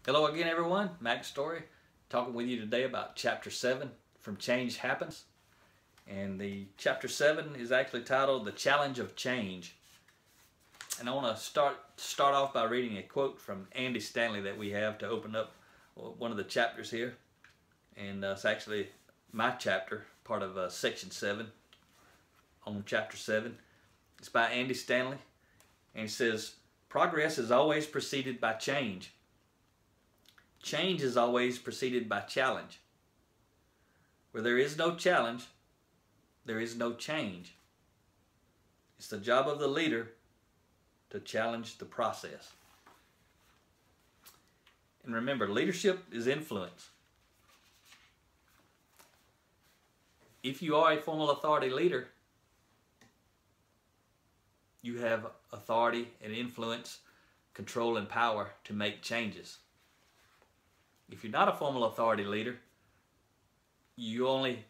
Hello again, everyone. Mack Story, talking with you today about Chapter 7, From Change Happens. And the Chapter 7 is actually titled The Challenge of Change. And I want to start off by reading a quote from Andy Stanley that we have to open up one of the chapters here. And it's actually my chapter, part of Section 7 on Chapter 7. It's by Andy Stanley. And it says, "Progress is always preceded by change. Change is always preceded by challenge. Where there is no challenge, there is no change. It's the job of the leader to challenge the process." And remember, leadership is influence. If you are a formal authority leader, you have authority and influence, control and power to make changes. If you're not a formal authority leader, you only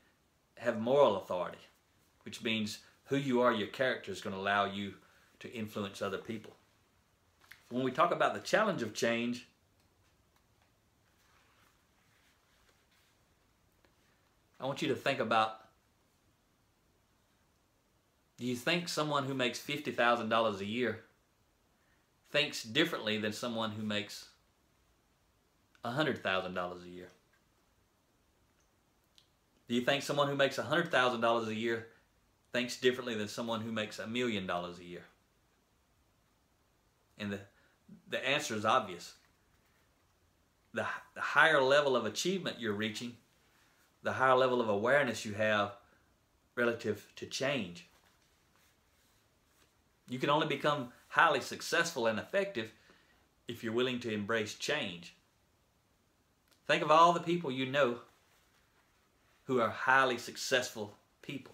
have moral authority, which means who you are, your character, is going to allow you to influence other people. When we talk about the challenge of change, I want you to think about, do you think someone who makes $50,000 a year thinks differently than someone who makes $100,000 a year? Do you think someone who makes $100,000 a year thinks differently than someone who makes $1 million a year? And the answer is obvious. The higher level of achievement you're reaching, the higher level of awareness you have relative to change. You can only become highly successful and effective if you're willing to embrace change. Think of all the people you know who are highly successful people.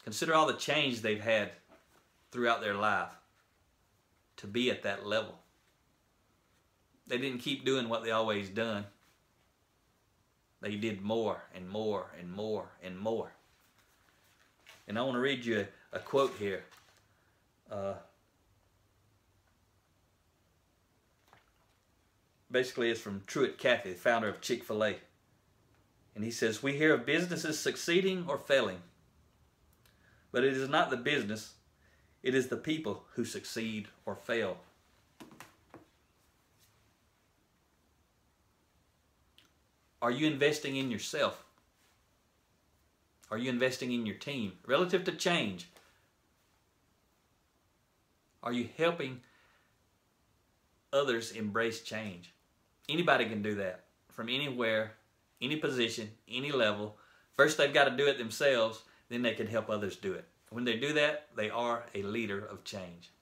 Consider all the change they've had throughout their life to be at that level. They didn't keep doing what they always done. They did more and more and more and more. And I want to read you a quote here. Basically, it's from Truett Cathy, the founder of Chick-fil-A. And he says, "We hear of businesses succeeding or failing. But it is not the business, it is the people who succeed or fail." Are you investing in yourself? Are you investing in your team? Relative to change, are you helping others embrace change? Anybody can do that, from anywhere, any position, any level. First, they've got to do it themselves, then they can help others do it. When they do that, they are a leader of change.